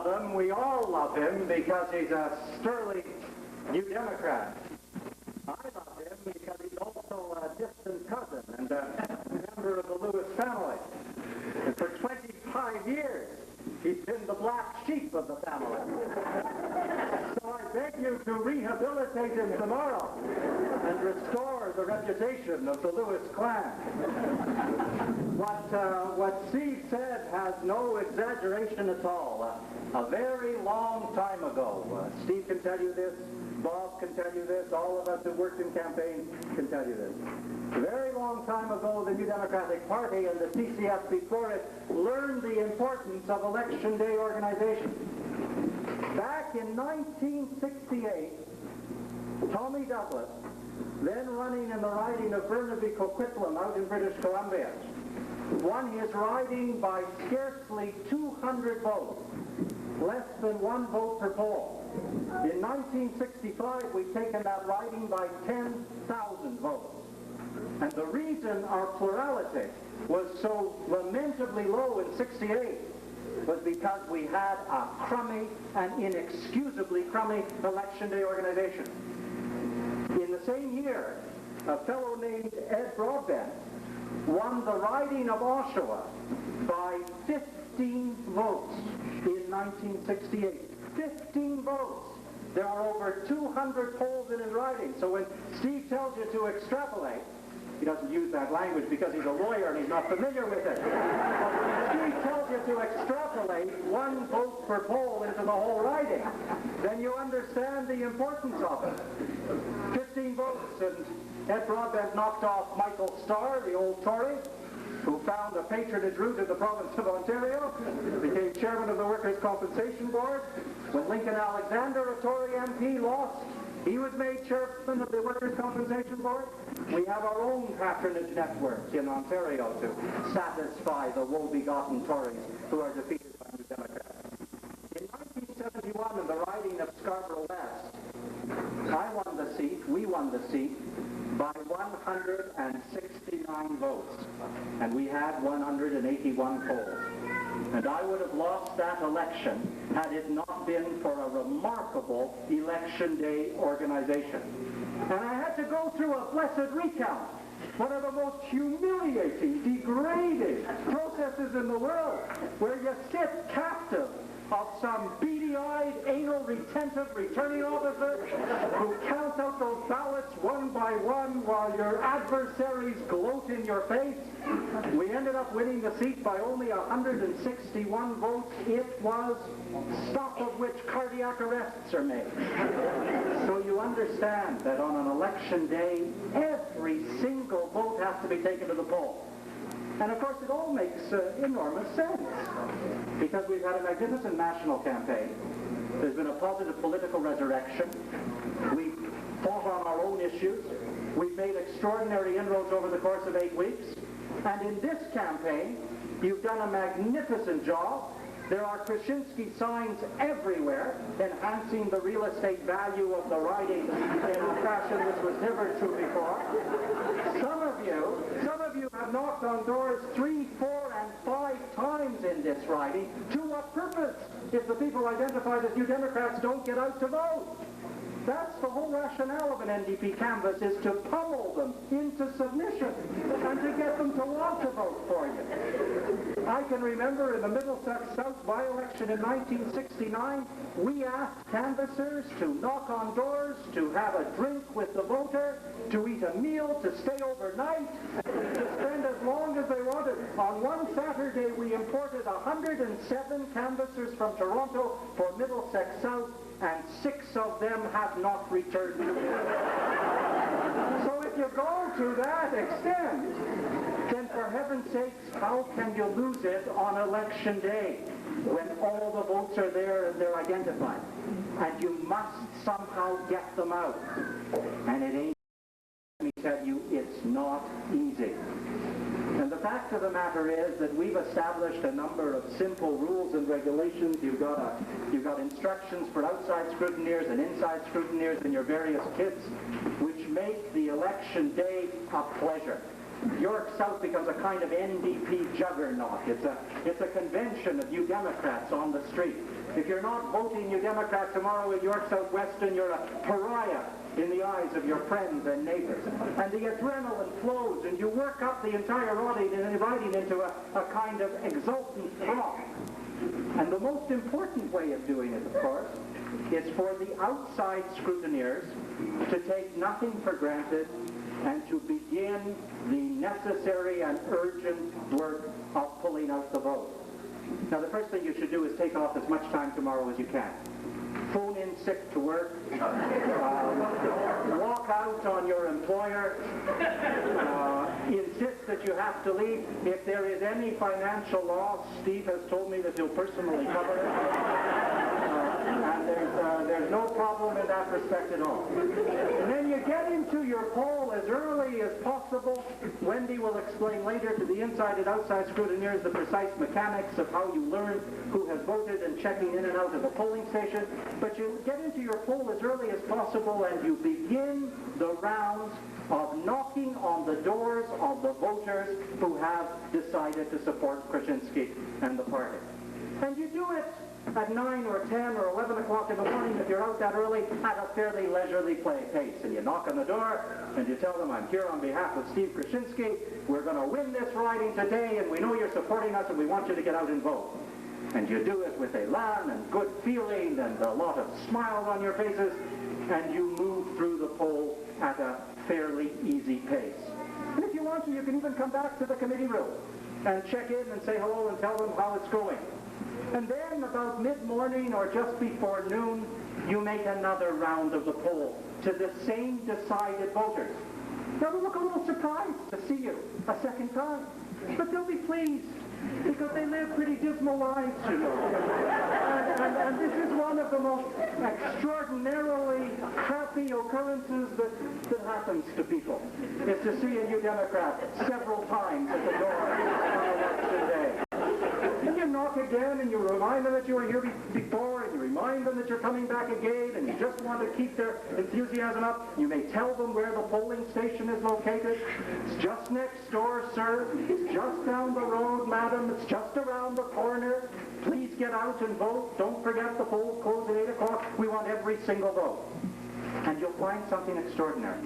love him, we all love him, because he's a sterling New Democrat. I love him because he's also a distant cousin and a member of the Lewis family. And for 25 years, he's been the black sheep of the family. So I beg you to rehabilitate him tomorrow and restore the reputation of the Lewis clan. What Steve said has no exaggeration at all. A very long time ago, Steve can tell you this, Bob can tell you this, all of us who worked in campaigns can tell you this. A very long time ago, the New Democratic Party and the CCF before it learned the importance of election day organization. Back in 1968, Tommy Douglas, then running in the riding of Burnaby-Coquitlam out in British Columbia, won his riding by scarcely 200 votes, less than 1 vote per poll. In 1965, we've taken that riding by 10,000 votes. And the reason our plurality was so lamentably low in 68 was because we had a crummy and inexcusably crummy election day organization. In the same year, a fellow named Ed Broadbent won the riding of Oshawa by 15 votes in 1968. 15 votes. There were over 200 polls in his riding. So when Steve tells you to extrapolate, he doesn't use that language because he's a lawyer and he's not familiar with it. But when Steve tells you to extrapolate 1 vote per poll into the whole riding, then you understand the importance of it. 15 votes, and Ed Broadbent knocked off Michael Starr, the old Tory, who found a patronage route in the province of Ontario, became chairman of the Workers' Compensation Board. When Lincoln Alexander, a Tory MP, lost, he was made chairman of the Workers' Compensation Board. We have our own patronage networks in Ontario to satisfy the woe-begotten Tories who are defeated by New Democrats. In 1971, in the riding of Scarborough West, we won the seat by 169 votes, and we had 181 polls. And I would have lost that election had it not been for a remarkable election day organization. And I had to go through a blessed recount, one of the most humiliating, degrading processes in the world, where you sit captive of some beady-eyed, anal-retentive returning officer who counts out those ballots one by one while your adversaries gloat in your face. We ended up winning the seat by only 161 votes. It was stuff of which cardiac arrests are made. So you understand that on an election day, every single vote has to be taken to the poll. And of course, it all makes enormous sense, because we've had a magnificent national campaign. There's been a positive political resurrection. We've fought on our own issues. We've made extraordinary inroads over the course of 8 weeks. And in this campaign, you've done a magnificent job. There are Krashinsky signs everywhere enhancing the real estate value of the riding in a fashion which was never true before. Some of you have knocked on doors 3, 4, and 5 times in this riding. To what purpose if the people identified as New Democrats don't get out to vote? That's the whole rationale of an NDP canvass, is to pummel them into submission and to get them to want to vote for you. I can remember in the Middlesex South by-election in 1969, we asked canvassers to knock on doors, to have a drink with the voter, to eat a meal, to stay overnight, to spend as long as they wanted. On one Saturday, we imported 107 canvassers from Toronto for Middlesex South, and 6 of them have not returned to me. So if you go to that extent, then for heaven's sakes, how can you lose it on election day when all the votes are there and they're identified? And you must somehow get them out. And it ain't, let me tell you, it's not easy. And the fact of the matter is that we've established a number of simple rules and regulations. You've got instructions for outside scrutineers and inside scrutineers in your various kits, which make the election day a pleasure. York South becomes a kind of NDP juggernaut. It's a convention of New Democrats on the street. If you're not voting New Democrat tomorrow in York Southweston, you're a pariah in the eyes of your friends and neighbors. And the adrenaline flows, and you work up the entire riding into a kind of exultant throng. And the most important way of doing it, of course, is for the outside scrutineers to take nothing for granted and to begin the necessary and urgent work of pulling out the vote. Now, the first thing you should do is take off as much time tomorrow as you can. Phone in sick to work, walk out on your employer, insist that you have to leave. If there is any financial loss, Steve has told me that he'll personally cover it. And there's no problem in that respect at all. And then you get into your poll as early as possible. Wendy will explain later to the inside and outside scrutineers the precise mechanics of how you learn who has voted and checking in and out of a polling station. But you get into your poll as early as possible and you begin the rounds of knocking on the doors of the voters who have decided to support Krashinsky and the party. And you do it at 9 or 10 or 11 o'clock in the morning if you're out that early at a fairly leisurely pace. And you knock on the door and you tell them, I'm here on behalf of Steve Krashinsky. We're going to win this riding today and we know you're supporting us and we want you to get out and vote. And you do it with elan and good feeling and a lot of smiles on your faces, and you move through the poll at a fairly easy pace. And if you want to, you can even come back to the committee room and check in and say hello and tell them how it's going. And then about mid-morning or just before noon, you make another round of the poll to the same decided voters. They'll look a little surprised to see you a second time, but they'll be pleased because they live pretty dismal lives, you know. And this is one of the most extraordinarily crappy occurrences that happens to people, is to see a New Democrat several times at the door on election day. And you knock again and you remind them that you were here before, and you remind them that you're coming back again, and you just want to keep their enthusiasm up. You may tell them where the polling station is located. It's just next door, sir. It's just down the road, madam. It's just around the corner. Please get out and vote. Don't forget the polls close at 8 o'clock. We want every single vote. And you'll find something extraordinary.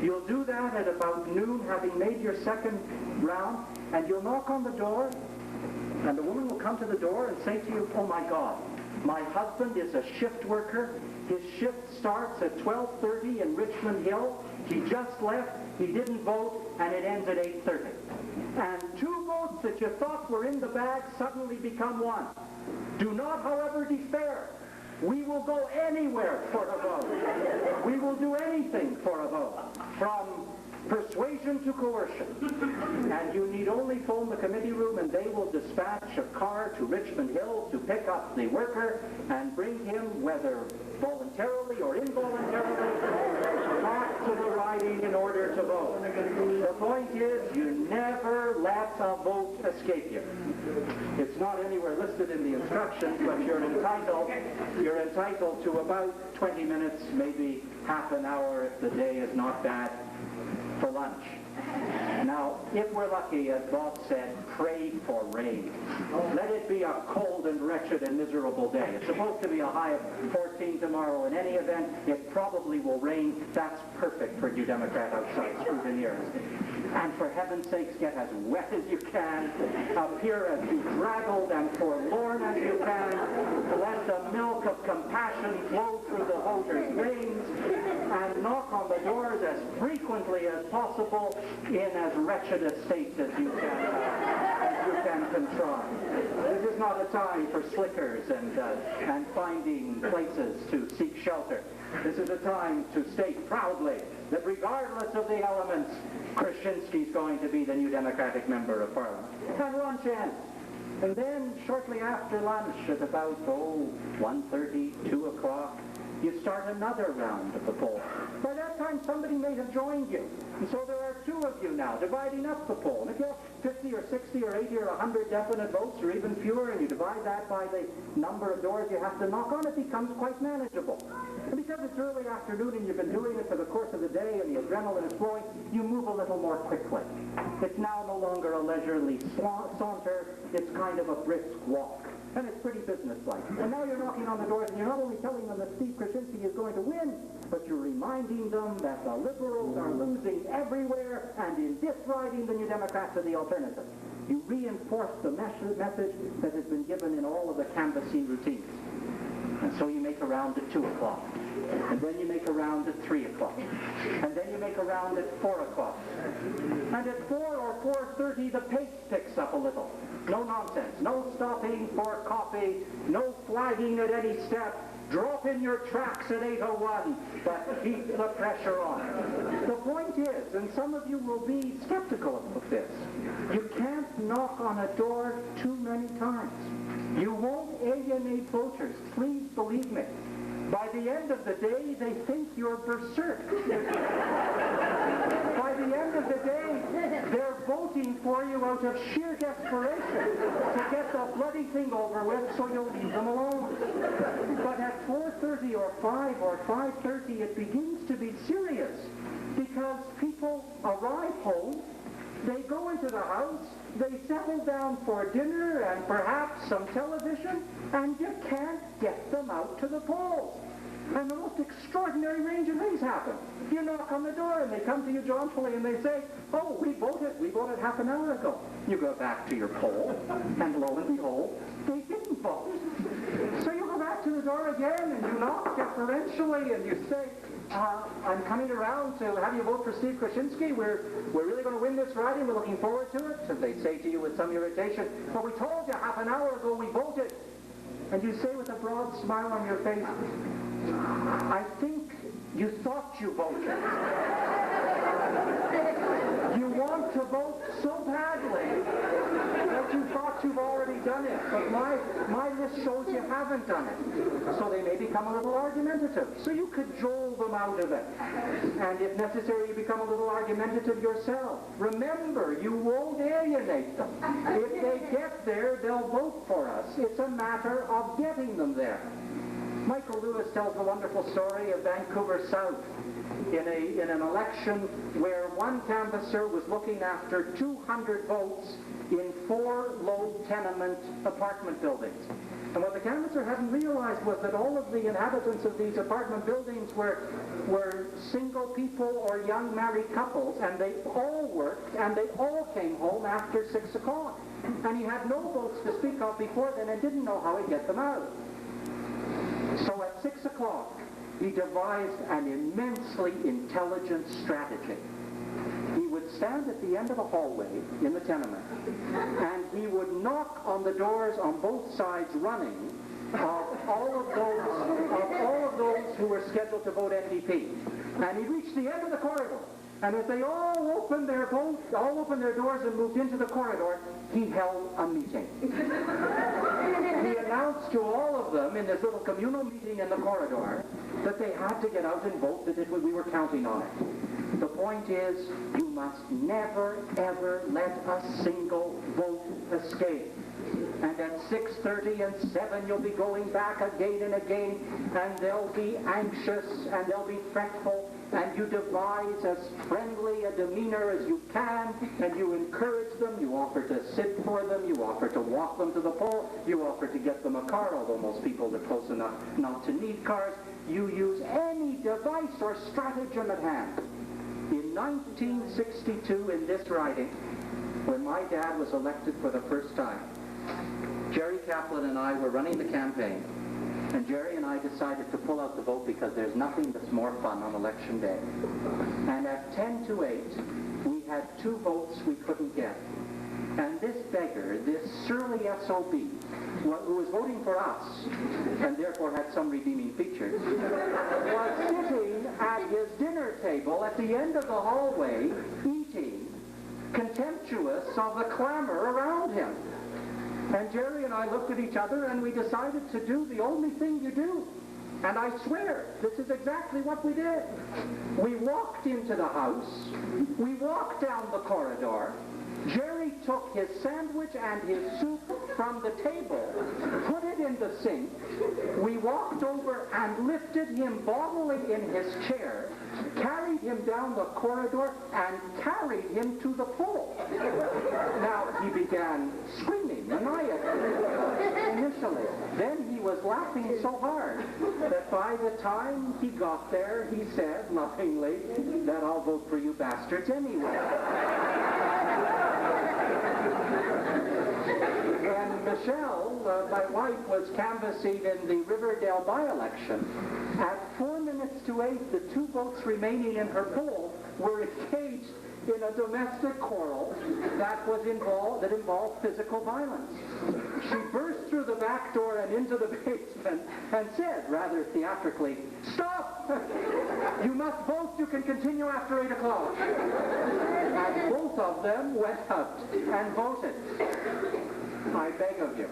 You'll do that at about noon, having made your second round, and you'll knock on the door, and the woman will come to the door and say to you, oh my God, my husband is a shift worker. His shift starts at 12:30 in Richmond Hill. He just left, he didn't vote, and it ends at 8:30. And 2 votes that you thought were in the bag suddenly become 1. Do not, however, despair. We will go anywhere for a vote. We will do anything for a vote, from persuasion to coercion. And you need only phone the committee room and they will dispatch a car to Richmond Hill to pick up the worker and bring him, whether voluntarily or involuntarily, back to the riding in order to vote. The point is, you never let a vote escape you. It's not anywhere listed in the instructions, but you're entitled to about 20 minutes, maybe half an hour if the day is not bad, for lunch. Now, if we're lucky, as Bob said, pray for rain. Let it be a cold and wretched and miserable day. It's supposed to be a high of 14 tomorrow. In any event, it probably will rain. That's perfect for you Democrat outside scrutineers. And for heaven's sakes, get as wet as you can, appear as bedraggled and forlorn as you can. Let the milk of compassion flow through the voters' veins, and knock on the doors as frequently as possible in as wretched a state as you can contrive. This is not a time for slickers and finding places to seek shelter. This is a time to state proudly that regardless of the elements, Krashinsky's going to be the new Democratic Member of Parliament. And lunch ends. And then shortly after lunch, at about 1:30, 2 o'clock, you start another round of the poll. By that time, somebody may have joined you. And so there are two of you now, dividing up the poll. And if you have 50 or 60 or 80 or 100 definite votes, or even fewer, and you divide that by the number of doors you have to knock on, it becomes quite manageable. And because it's early afternoon and you've been doing it for the course of the day and the adrenaline is flowing, you move a little more quickly. It's now no longer a leisurely saunter, it's kind of a brisk walk. And it's pretty businesslike. And now you're knocking on the doors, and you're not only telling them that Steve Krashinsky is going to win, but you're reminding them that the Liberals are losing everywhere, and in this riding, the New Democrats are the alternative. You reinforce the message that has been given in all of the canvassing routines. And so you make a round at 2 o'clock. And then you make a round at 3 o'clock. And then you make a round at 4 o'clock. And at 4 or 4:30, the pace picks up a little. No nonsense. No stopping for coffee. No flagging at any step. Drop in your tracks at 8:01, but keep the pressure on. The point is, and some of you will be skeptical of this, you can't knock on a door too many times. You won't alienate voters, please believe me. By the end of the day, they think you're berserk. By the end of the day, they're voting for you out of sheer desperation to get the bloody thing over with so you'll leave them alone. But at 4:30 or 5 or 5:30, it begins to be serious because people arrive home, they go into the house, they settle down for dinner and perhaps some television, and you can't get them out to the polls. And the most extraordinary range of things happen. You knock on the door and they come to you jauntily and they say, oh, we voted half an hour ago. You go back to your poll, and lo and behold, they didn't vote. So you go back to the door again and you knock deferentially and you say, I'm coming around to have you vote for Steve Krashinsky. We're really going to win this riding. We're looking forward to it. And they say to you with some irritation, but we told you half an hour ago we voted. And you say with a broad smile on your face, I think you thought you voted. You want to vote so badly that you thought you've already done it. But my list shows you haven't done it. So they may become a little argumentative. So you cajole them out of it. And if necessary, you become a little argumentative yourself. Remember, you won't alienate them. If they get there, they'll vote for us. It's a matter of getting them there. Michael Lewis tells a wonderful story of Vancouver South in an election where one canvasser was looking after 200 votes in 4 low tenement apartment buildings. And what the canvasser hadn't realized was that all of the inhabitants of these apartment buildings were single people or young married couples, and they all worked and they all came home after 6 o'clock. And he had no votes to speak of before then and didn't know how he'd get them out. So at 6 o'clock, he devised an immensely intelligent strategy. He would stand at the end of a hallway in the tenement, and he would knock on the doors on both sides running of all of those who were scheduled to vote NDP. And he reached the end of the corridor. And as they all opened their doors and moved into the corridor, he held a meeting. He announced to all of them in this little communal meeting in the corridor that they had to get out and vote, that we were counting on it. The point is, you must never, ever let a single vote escape. And at 6:30 and 7, you'll be going back again and again, and they'll be anxious and they'll be fretful, and you devise as friendly a demeanor as you can, and you encourage them, you offer to sit for them, you offer to walk them to the poll, you offer to get them a car, although most people are close enough not to need cars. You use any device or stratagem at hand. In 1962, in this riding, when my dad was elected for the first time, Jerry Kaplan and I were running the campaign, and Jerry and I decided to pull out the vote because there's nothing that's more fun on election day. And at 10 to 8, we had 2 votes we couldn't get. And this beggar, this surly SOB, who was voting for us, and therefore had some redeeming features, was sitting at his dinner table at the end of the hallway, eating, contemptuous of the clamor around him. And Jerry and I looked at each other and we decided to do the only thing you do. And I swear, this is exactly what we did. We walked into the house, we walked down the corridor, Jerry took his sandwich and his soup from the table, put it in the sink, we walked over and lifted him bodily in his chair, carried him down the corridor, and carried him to the pole. Now, he began screaming maniacally initially. Then he was laughing so hard that by the time he got there, he said, laughingly, that I'll vote for you bastards anyway. When Michelle, my wife, was canvassing in the Riverdale by-election, at 4 minutes to 8, the 2 votes remaining in her poll were engaged in a domestic quarrel that involved physical violence. She burst through the back door and into the basement and said, rather theatrically, "Stop! You must vote. You can continue after 8 o'clock." And both of them went out and voted. I beg of you,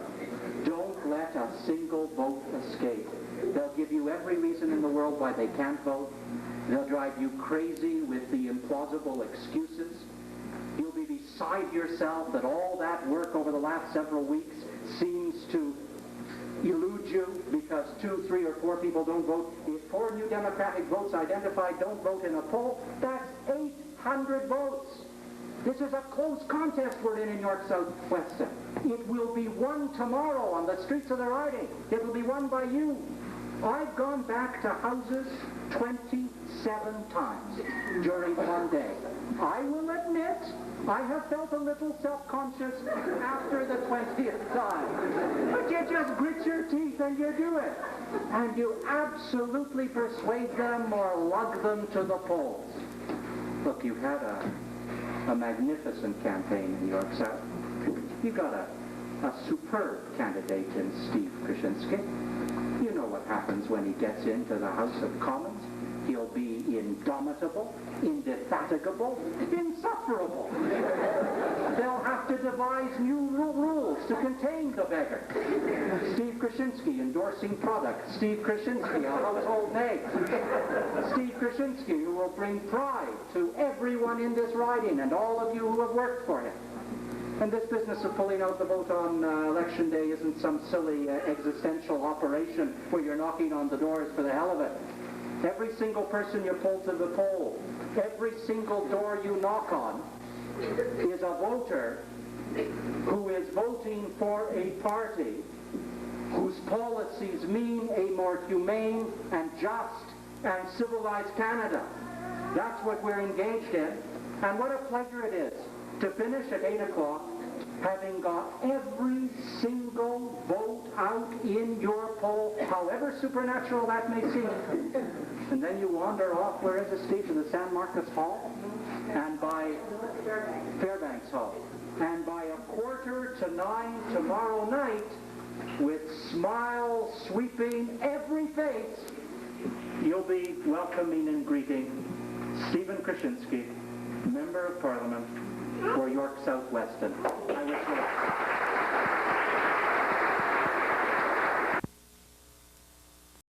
don't let a single vote escape. They'll give you every reason in the world why they can't vote. They'll drive you crazy with the implausible excuses. You'll be beside yourself that all that work over the last several weeks seems to elude you because 2, 3, or 4 people don't vote. If 4 new Democratic votes identified don't vote in a poll, that's 800 votes. This is a close contest we're in York Southweston. It will be won tomorrow on the streets of the riding. It will be won by you. I've gone back to houses 27 times during one day. I will admit I have felt a little self-conscious after the 20th time. But you just grit your teeth and you do it. And you absolutely persuade them or lug them to the polls. Look, you've had a magnificent campaign in York South. You've got a superb candidate in Steve Krashinsky. You know what happens when he gets into the House of Commons. He'll be indomitable, indefatigable, insufferable. They'll have to devise new rules to contain the beggar. Steve Krashinsky endorsing products. Steve Krashinsky, a household name. Steve Krashinsky, who will bring pride to everyone in this riding and all of you who have worked for him. And this business of pulling out the vote on election day isn't some silly existential operation where you're knocking on the doors for the hell of it. Every single person you pull to the poll, every single door you knock on, is a voter who is voting for a party whose policies mean a more humane and just and civilized Canada. That's what we're engaged in. And what a pleasure it is to finish at 8 o'clock having got every single vote out in your poll, however supernatural that may seem. And then you wander off, where is it, Steve, to the San Marcos Hall? And by Fairbanks Hall. And by 8:45 tomorrow night, with smiles sweeping every face, you'll be welcoming and greeting Stephen Krashinsky, Member of Parliament